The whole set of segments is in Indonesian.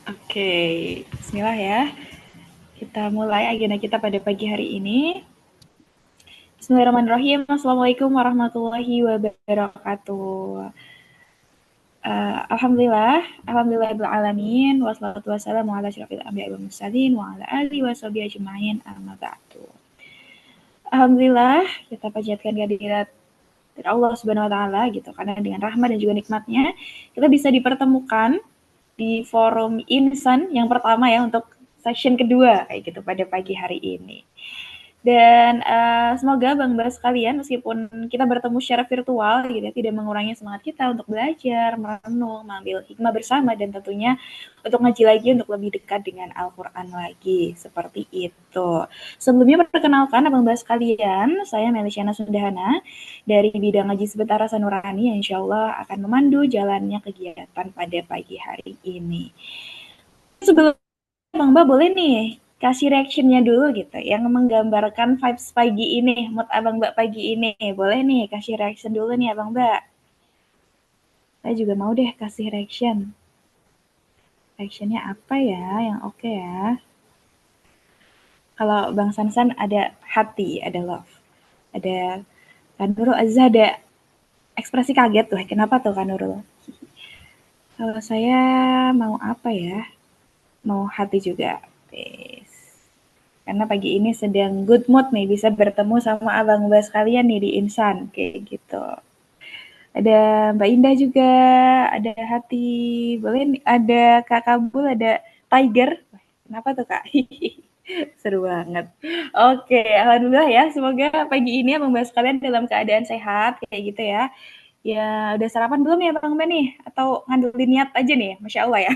Oke, bismillah ya. Kita mulai agenda kita pada pagi hari ini. Bismillahirrahmanirrahim. Assalamualaikum warahmatullahi wabarakatuh. Alhamdulillah, wassalatu wassalamu ala asyrafil anbiya'i wal mursalin wa ala alihi washabihi ajma'in amma ba'du. Alhamdulillah, kita panjatkan kehadirat dari Allah Subhanahu wa taala gitu karena dengan rahmat dan juga nikmatnya kita bisa dipertemukan di forum Insan yang pertama ya untuk session kedua kayak gitu pada pagi hari ini. Dan semoga Bang Bas sekalian meskipun kita bertemu secara virtual gitu ya, tidak mengurangi semangat kita untuk belajar, merenung, mengambil hikmah bersama dan tentunya untuk ngaji lagi untuk lebih dekat dengan Al-Qur'an lagi. Seperti itu. Sebelumnya perkenalkan Abang Bas sekalian, saya Melisiana Sundahana dari bidang ngaji sebentar Rasa Nurani yang insya Allah akan memandu jalannya kegiatan pada pagi hari ini. Sebelum Bang Ba boleh nih kasih reactionnya dulu gitu yang menggambarkan vibes pagi ini, mood Abang Mbak pagi ini. Boleh nih kasih reaction dulu nih Abang Mbak. Saya juga mau deh kasih reaction. Reactionnya apa ya yang oke ya? Kalau Bang Sansan ada hati, ada love. Ada Kanurul Azza ada ekspresi kaget tuh. Kenapa tuh Kanurul? Kalau saya mau apa ya? Mau hati juga. Peace. Karena pagi ini sedang good mood nih bisa bertemu sama abang mbak sekalian nih di Insan kayak gitu. Ada Mbak Indah juga, ada Hati, boleh nih, ada Kak Kabul, ada Tiger. Kenapa tuh Kak? Seru banget. Oke, alhamdulillah ya. Semoga pagi ini abang mbak sekalian dalam keadaan sehat kayak gitu ya. Ya udah sarapan belum ya Bang Mbak nih? Atau ngandelin niat aja nih? Masya Allah ya.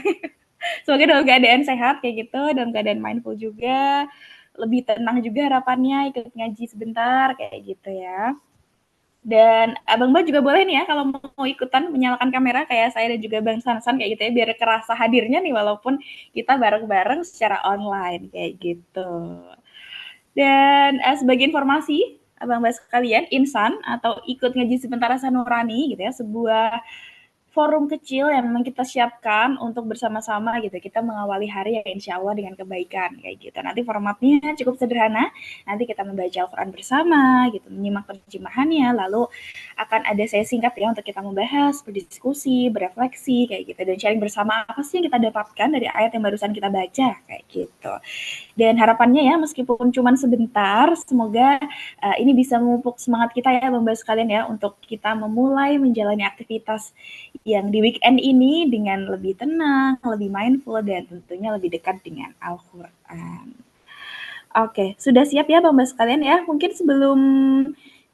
Semoga dalam keadaan sehat kayak gitu, dalam keadaan mindful juga, lebih tenang juga harapannya, ikut ngaji sebentar kayak gitu ya. Dan Abang Mbak juga boleh nih ya kalau mau ikutan menyalakan kamera kayak saya dan juga Bang Sansan kayak gitu ya biar kerasa hadirnya nih walaupun kita bareng-bareng secara online kayak gitu. Dan sebagai informasi Abang Mbak sekalian, Insan atau ikut ngaji sebentar Rasa Nurani gitu ya, sebuah forum kecil yang memang kita siapkan untuk bersama-sama gitu. Kita mengawali hari ya insya Allah dengan kebaikan kayak gitu. Nanti formatnya cukup sederhana. Nanti kita membaca Al-Quran bersama gitu, menyimak terjemahannya. Lalu akan ada sesi singkat ya untuk kita membahas, berdiskusi, berefleksi kayak gitu. Dan sharing bersama apa sih yang kita dapatkan dari ayat yang barusan kita baca kayak gitu. Dan harapannya ya meskipun cuma sebentar, semoga ini bisa memupuk semangat kita ya Bapak sekalian ya untuk kita memulai menjalani aktivitas yang di weekend ini dengan lebih tenang, lebih mindful dan tentunya lebih dekat dengan Al-Qur'an. Oke, sudah siap ya Bapak sekalian ya? Mungkin sebelum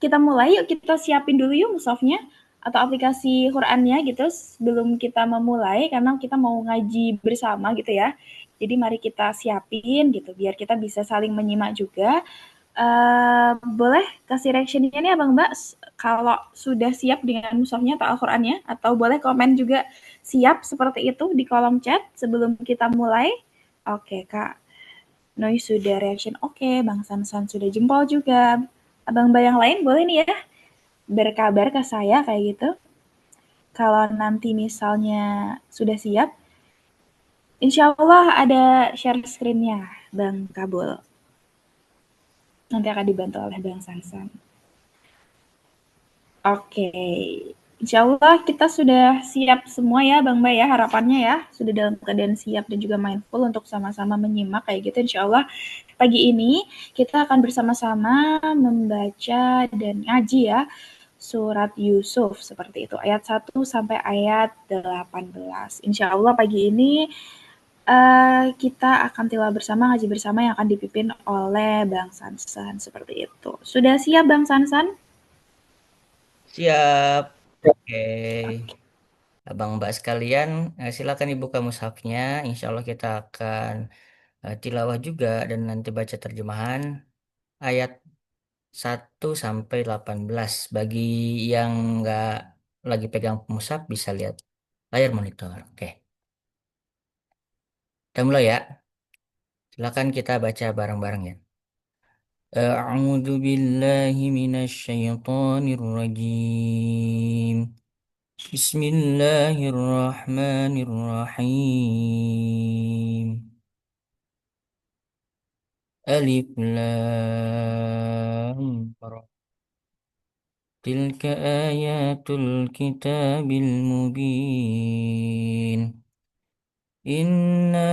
kita mulai yuk kita siapin dulu yuk mushafnya atau aplikasi Qurannya gitu sebelum kita memulai karena kita mau ngaji bersama gitu ya. Jadi mari kita siapin gitu biar kita bisa saling menyimak juga. Boleh kasih reaction-nya nih Abang Mbak kalau sudah siap dengan mushafnya atau Al-Qur'annya atau boleh komen juga siap seperti itu di kolom chat sebelum kita mulai. Oke, Kak. Noi sudah reaction oke, Bang Sansan sudah jempol juga. Abang Mbak yang lain boleh nih ya berkabar ke saya kayak gitu. Kalau nanti misalnya sudah siap, insya Allah ada share screen-nya, Bang Kabul. Nanti akan dibantu oleh Bang Sansan. Oke, insya Allah kita sudah siap semua ya Bang Mbak ya harapannya ya. Sudah dalam keadaan siap dan juga mindful untuk sama-sama menyimak kayak gitu insya Allah. Pagi ini kita akan bersama-sama membaca dan ngaji ya surat Yusuf seperti itu ayat 1 sampai ayat 18. Insya Allah pagi ini kita akan tilawah bersama, ngaji bersama yang akan dipimpin oleh Bang Sansan seperti itu. Sudah siap Bang Sansan? Siap. Oke. Abang Mbak sekalian, silakan dibuka mushafnya. Insya Allah kita akan tilawah juga dan nanti baca terjemahan ayat 1 sampai 18. Bagi yang nggak lagi pegang mushaf bisa lihat layar monitor. Oke, kita mulai ya. Silakan kita baca bareng-bareng ya. A'udzu billahi minasy syaithanir rajim. بسم الله الرحمن الرحيم. ألف لام را. تلك آيات الكتاب المبين. إنا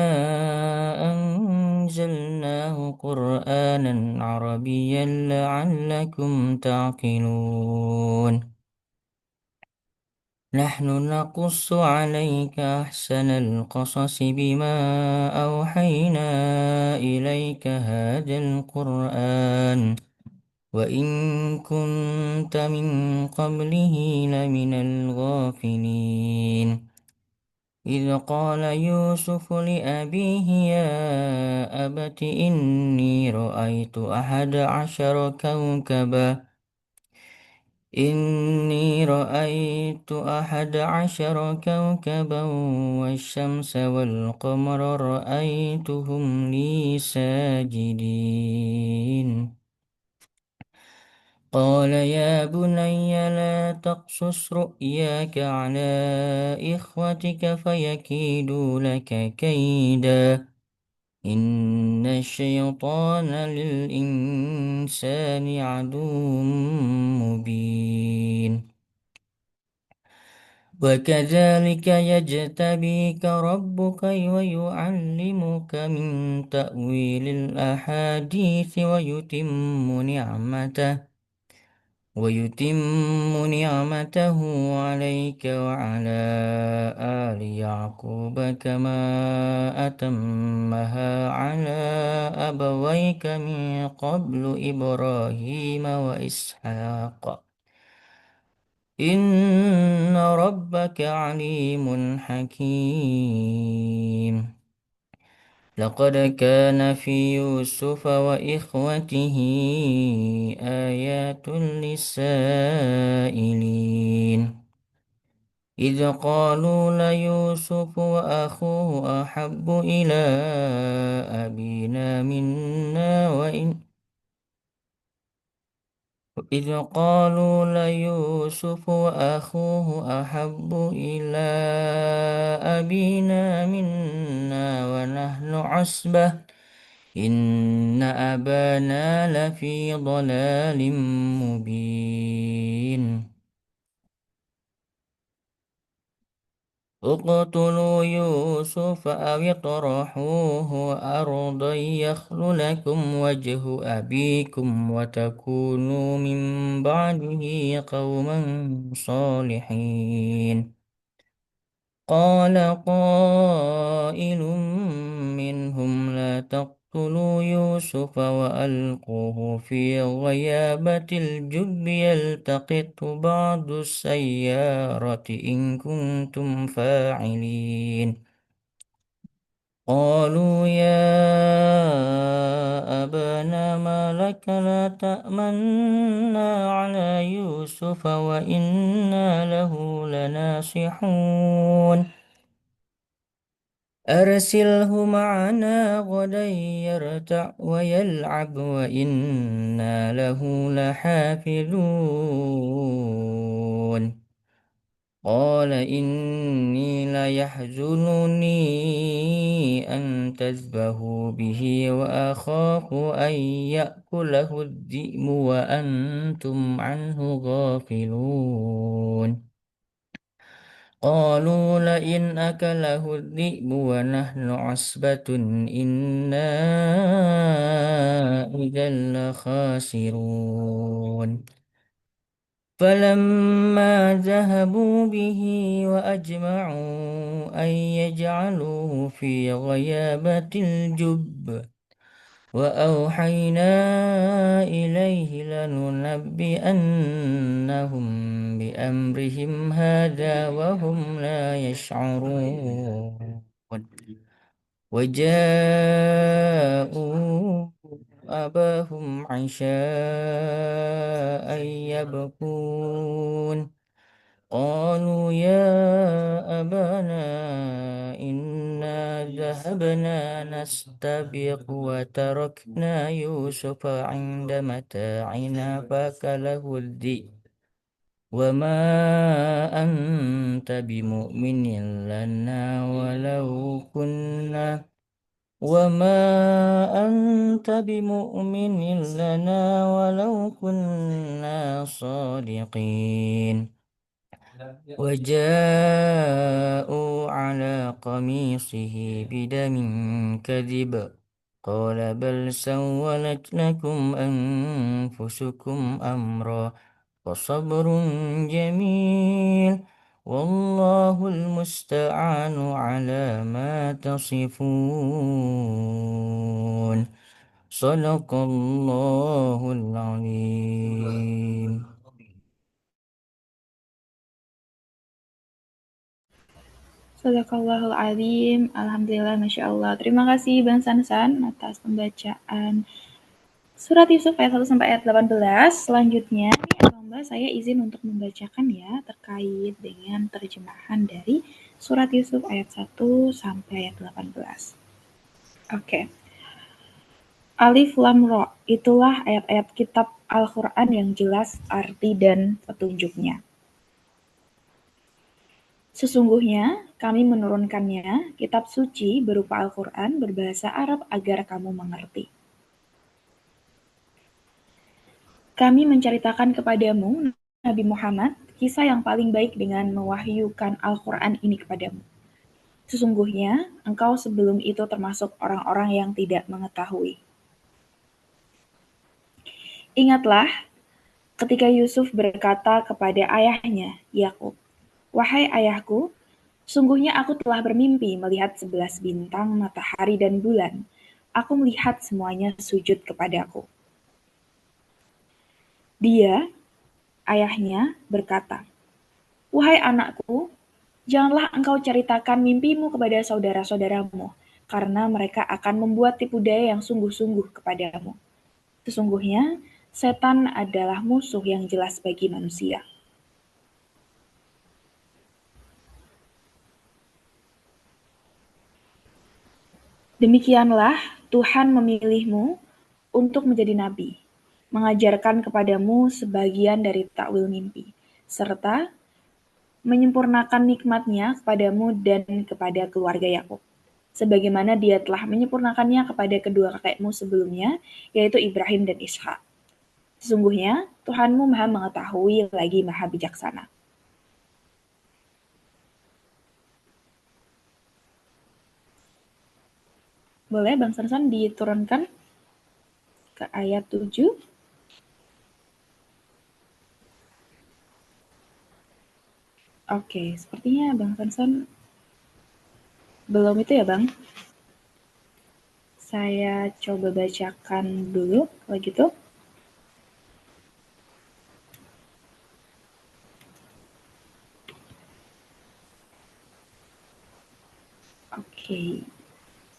أنزلناه قرآنا عربيا لعلكم تعقلون. نحن نقص عليك أحسن القصص بما أوحينا إليك هذا القرآن وإن كنت من قبله لمن الغافلين. إذ قال يوسف لأبيه يا أبت إني رأيت أحد عشر كوكبا والشمس والقمر رأيتهم لي ساجدين. قال يا بني لا تقصص رؤياك على إخوتك فيكيدوا لك كيدا إن الشيطان للإنسان عدو مبين. وكذلك يجتبيك ربك ويعلمك من تأويل الأحاديث ويتم نعمته عليك وعلى آل يعقوب كما أتمها على أبويك من قبل إبراهيم وإسحاق إن ربك عليم حكيم. لقد كان في يوسف وإخوته آيات للسائلين إذ قالوا ليوسف وأخوه أحب إلى أبينا منا إذ قالوا ليوسف وأخوه أحب إلى أبينا منا ونحن عصبة إن أبانا لفي ضلال مبين. اقتلوا يوسف أو اطرحوه أرضا يخل لكم وجه أبيكم وتكونوا من بعده قوما صالحين. قال قائل منهم لا تقتلوا يوسف وألقوه في غيابة الجب يلتقط بعض السيارة إن كنتم فاعلين. قالوا يا أبانا ما لك لا تأمنا على يوسف وإنا له لناصحون. أرسله معنا غدا يرتع ويلعب وإنا له لحافظون. قال إني ليحزنني أن تذبحوا به وأخاف أن يأكله الذئب وأنتم عنه غافلون. قالوا لئن أكله الذئب ونحن عصبة إنا إذا لخاسرون. فلما ذهبوا به وأجمعوا أن يجعلوه في غيابة الجب وأوحينا إليه لننبئنهم بأمرهم هذا وهم لا يشعرون. وجاءوا أباهم عشاء يبكون. قالوا يا أبانا إنا ذهبنا نستبق وتركنا يوسف عند متاعنا فأكله الذئب وما أنت بمؤمن لنا وما أنت بمؤمن لنا ولو كنا صادقين وجاءوا على قميصه بدم كذب قال بل سولت لكم أنفسكم أمرا فصبر جميل والله المستعان على ما تصفون صدق الله العظيم. Sadaqallahul Azim. Alhamdulillah, Masya Allah. Terima kasih Bang Sansan atas pembacaan Surat Yusuf ayat 1 sampai ayat 18. Selanjutnya, Mbak, saya izin untuk membacakan ya terkait dengan terjemahan dari Surat Yusuf ayat 1 sampai ayat 18. Oke. Alif Lam Ra, itulah ayat-ayat kitab Al-Quran yang jelas arti dan petunjuknya. Sesungguhnya kami menurunkannya, kitab suci berupa Al-Quran berbahasa Arab agar kamu mengerti. Kami menceritakan kepadamu, Nabi Muhammad, kisah yang paling baik dengan mewahyukan Al-Quran ini kepadamu. Sesungguhnya, engkau sebelum itu termasuk orang-orang yang tidak mengetahui. Ingatlah ketika Yusuf berkata kepada ayahnya, Yakub, "Wahai ayahku, sungguhnya aku telah bermimpi melihat 11 bintang, matahari, dan bulan. Aku melihat semuanya sujud kepadaku." Dia, ayahnya, berkata, "Wahai anakku, janganlah engkau ceritakan mimpimu kepada saudara-saudaramu, karena mereka akan membuat tipu daya yang sungguh-sungguh kepadamu. Sesungguhnya, setan adalah musuh yang jelas bagi manusia." Demikianlah Tuhan memilihmu untuk menjadi nabi, mengajarkan kepadamu sebagian dari takwil mimpi, serta menyempurnakan nikmat-Nya kepadamu dan kepada keluarga Yakub, sebagaimana Dia telah menyempurnakannya kepada kedua kakekmu sebelumnya, yaitu Ibrahim dan Ishak. Sesungguhnya Tuhanmu Maha Mengetahui lagi Maha Bijaksana. Boleh Bang Sansan diturunkan ke ayat 7? Oke, sepertinya Bang Sansan belum itu ya Bang. Saya coba bacakan dulu kalau gitu. Oke,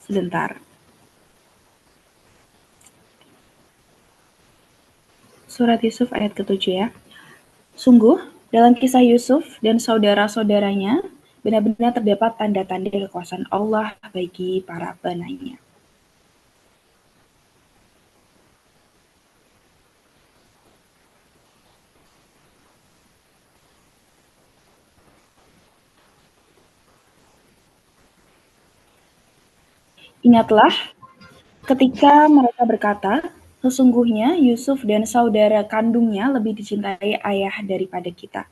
sebentar. Surat Yusuf ayat ke-7 ya. Sungguh, dalam kisah Yusuf dan saudara-saudaranya, benar-benar terdapat tanda-tanda kekuasaan Allah bagi para penanya. Ingatlah ketika mereka berkata, sesungguhnya Yusuf dan saudara kandungnya lebih dicintai ayah daripada kita.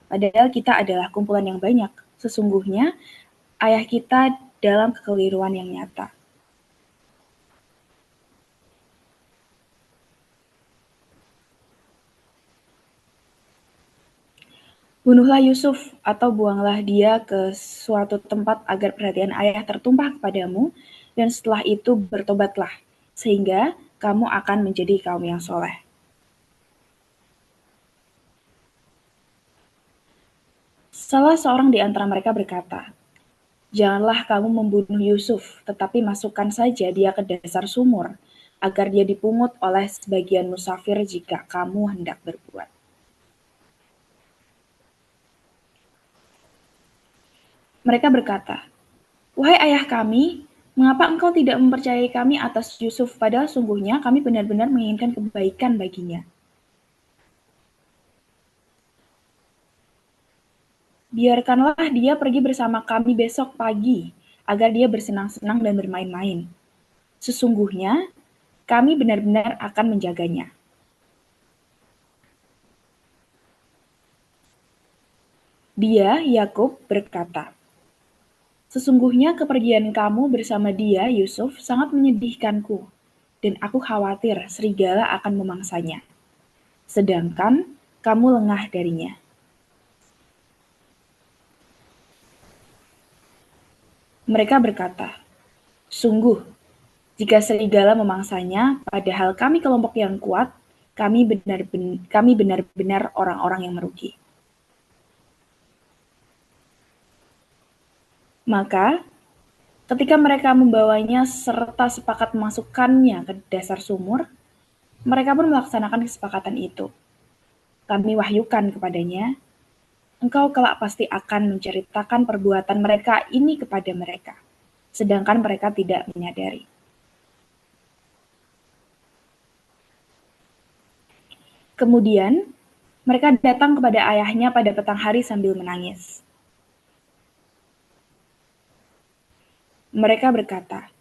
Padahal kita adalah kumpulan yang banyak. Sesungguhnya ayah kita dalam kekeliruan yang nyata. Bunuhlah Yusuf atau buanglah dia ke suatu tempat agar perhatian ayah tertumpah kepadamu, dan setelah itu bertobatlah, sehingga kamu akan menjadi kaum yang soleh. Salah seorang di antara mereka berkata, "Janganlah kamu membunuh Yusuf, tetapi masukkan saja dia ke dasar sumur, agar dia dipungut oleh sebagian musafir jika kamu hendak berbuat." Mereka berkata, "Wahai ayah kami, mengapa engkau tidak mempercayai kami atas Yusuf, padahal sungguhnya kami benar-benar menginginkan kebaikan baginya?" Biarkanlah dia pergi bersama kami besok pagi, agar dia bersenang-senang dan bermain-main. Sesungguhnya, kami benar-benar akan menjaganya. Dia, Yakub, berkata, sesungguhnya kepergian kamu bersama dia, Yusuf, sangat menyedihkanku, dan aku khawatir serigala akan memangsanya. Sedangkan kamu lengah darinya. Mereka berkata, sungguh, jika serigala memangsanya, padahal kami kelompok yang kuat, kami benar-benar orang-orang yang merugi. Maka, ketika mereka membawanya serta sepakat memasukkannya ke dasar sumur, mereka pun melaksanakan kesepakatan itu. Kami wahyukan kepadanya, engkau kelak pasti akan menceritakan perbuatan mereka ini kepada mereka, sedangkan mereka tidak menyadari. Kemudian, mereka datang kepada ayahnya pada petang hari sambil menangis. Mereka berkata,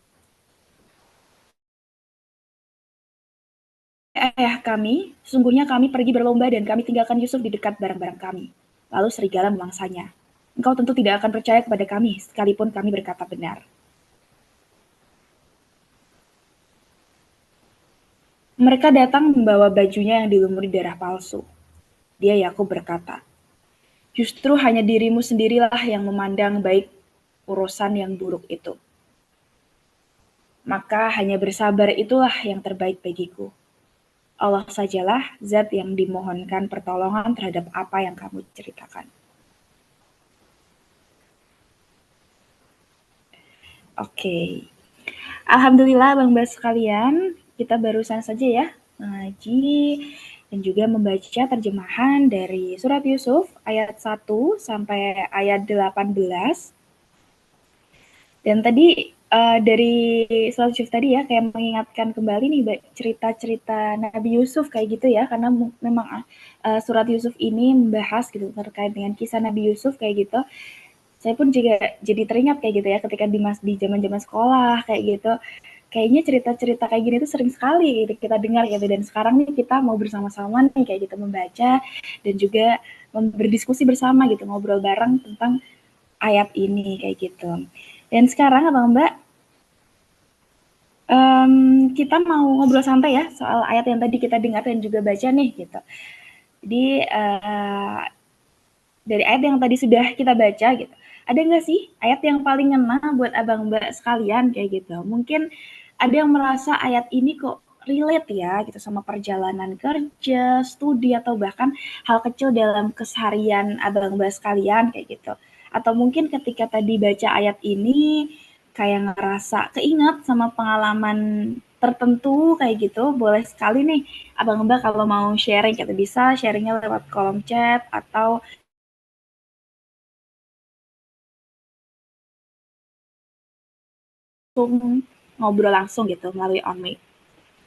ayah kami, sesungguhnya kami pergi berlomba dan kami tinggalkan Yusuf di dekat barang-barang kami. Lalu serigala memangsanya. Engkau tentu tidak akan percaya kepada kami, sekalipun kami berkata benar. Mereka datang membawa bajunya yang dilumuri darah palsu. Dia, Yakub, berkata, justru hanya dirimu sendirilah yang memandang baik urusan yang buruk itu. Maka hanya bersabar itulah yang terbaik bagiku. Allah sajalah zat yang dimohonkan pertolongan terhadap apa yang kamu ceritakan. Oke. Alhamdulillah Bang Bas sekalian, kita barusan saja ya mengaji dan juga membaca terjemahan dari surat Yusuf ayat 1 sampai ayat 18. Dan tadi dari surat Yusuf tadi ya kayak mengingatkan kembali nih cerita-cerita Nabi Yusuf kayak gitu ya, karena memang surat Yusuf ini membahas gitu terkait dengan kisah Nabi Yusuf kayak gitu. Saya pun juga jadi teringat kayak gitu ya ketika di zaman-zaman sekolah kayak gitu. Kayaknya cerita-cerita kayak gini tuh sering sekali gitu kita dengar gitu, dan sekarang nih kita mau bersama-sama nih kayak gitu membaca dan juga berdiskusi bersama gitu, ngobrol bareng tentang ayat ini kayak gitu. Dan sekarang Abang Mbak, kita mau ngobrol santai ya soal ayat yang tadi kita dengar dan juga baca nih gitu. Jadi dari ayat yang tadi sudah kita baca gitu, ada nggak sih ayat yang paling ngena buat abang mbak sekalian kayak gitu? Mungkin ada yang merasa ayat ini kok relate ya gitu sama perjalanan kerja, studi, atau bahkan hal kecil dalam keseharian abang mbak sekalian kayak gitu. Atau mungkin ketika tadi baca ayat ini kayak ngerasa keinget sama pengalaman tertentu kayak gitu, boleh sekali nih abang mbak kalau mau sharing kita bisa sharingnya lewat kolom chat atau ngobrol langsung gitu melalui on mic.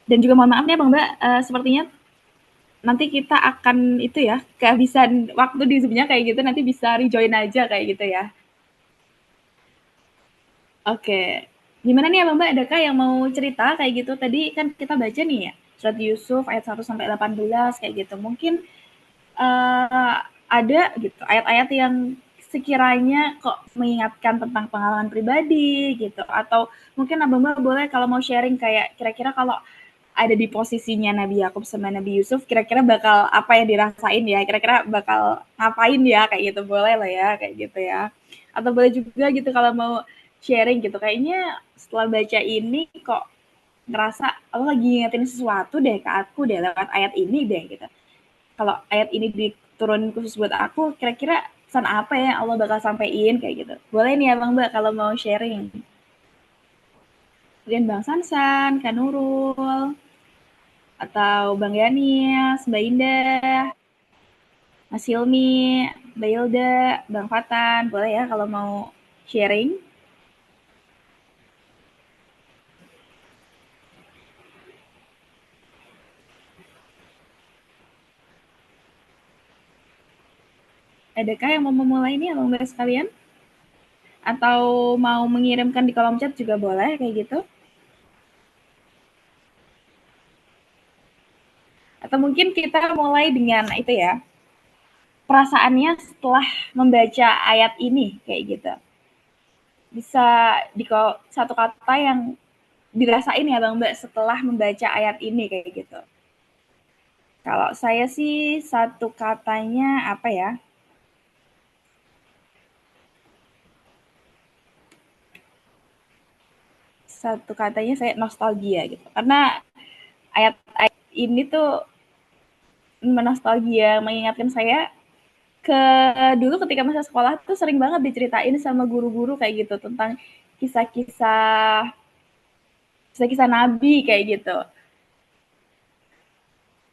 Dan juga mohon maaf nih Bang Mbak, sepertinya nanti kita akan itu ya, kehabisan waktu di Zoom-nya kayak gitu, nanti bisa rejoin aja kayak gitu ya. Oke. Gimana nih Abang Mbak, adakah yang mau cerita kayak gitu? Tadi kan kita baca nih ya, surat Yusuf ayat 1 sampai 18 kayak gitu. Mungkin ada gitu ayat-ayat yang sekiranya kok mengingatkan tentang pengalaman pribadi gitu, atau mungkin Abang Mbak boleh kalau mau sharing kayak kira-kira kalau ada di posisinya Nabi Yakub sama Nabi Yusuf kira-kira bakal apa yang dirasain ya, kira-kira bakal ngapain ya kayak gitu, boleh lah ya kayak gitu ya. Atau boleh juga gitu kalau mau sharing gitu, kayaknya setelah baca ini kok ngerasa Allah lagi ngingetin sesuatu deh ke aku deh lewat ayat ini deh gitu. Kalau ayat ini diturun khusus buat aku, kira-kira pesan apa ya Allah bakal sampaikan kayak gitu. Boleh nih Abang Mbak kalau mau sharing. Kemudian Bang Sansan, Kak Nurul, atau Bang Yanis, Mbak Indah, Mas Hilmi, Mbak Hilda, Bang Fatan, boleh ya kalau mau sharing. Adakah yang mau memulai ini abang mbak sekalian? Atau mau mengirimkan di kolom chat juga boleh kayak gitu? Atau mungkin kita mulai dengan itu ya, perasaannya setelah membaca ayat ini kayak gitu. Bisa di satu kata yang dirasain ya bang mbak setelah membaca ayat ini kayak gitu. Kalau saya sih satu katanya apa ya? Satu katanya saya nostalgia gitu. Karena ayat-ayat ini tuh menostalgia, mengingatkan saya ke dulu ketika masa sekolah tuh sering banget diceritain sama guru-guru kayak gitu tentang kisah-kisah kisah-kisah nabi kayak gitu.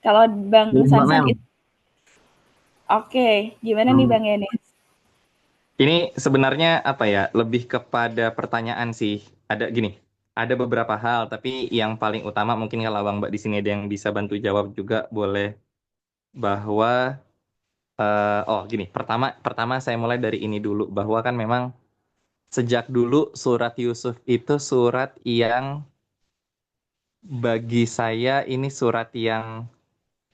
Kalau Bang Iya, Mbak Sansan Mel. itu oke, gimana nih Hmm. Bang Enes? Ini sebenarnya apa ya? Lebih kepada pertanyaan sih. Ada gini, ada beberapa hal, tapi yang paling utama mungkin kalau Abang Mbak di sini ada yang bisa bantu jawab juga boleh. Bahwa oh gini, pertama pertama saya mulai dari ini dulu bahwa kan memang sejak dulu surat Yusuf itu surat yang bagi saya ini surat yang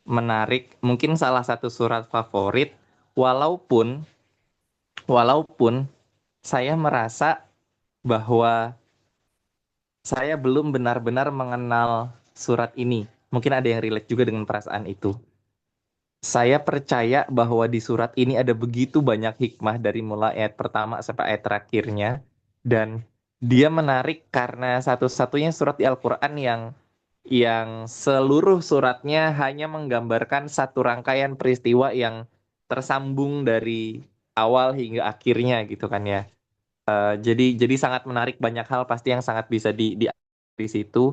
menarik, mungkin salah satu surat favorit, walaupun walaupun saya merasa bahwa saya belum benar-benar mengenal surat ini. Mungkin ada yang relate juga dengan perasaan itu. Saya percaya bahwa di surat ini ada begitu banyak hikmah dari mulai ayat pertama sampai ayat terakhirnya. Dan dia menarik karena satu-satunya surat di Al-Quran yang seluruh suratnya hanya menggambarkan satu rangkaian peristiwa yang tersambung dari awal hingga akhirnya gitu kan ya. Jadi sangat menarik, banyak hal pasti yang sangat bisa di situ.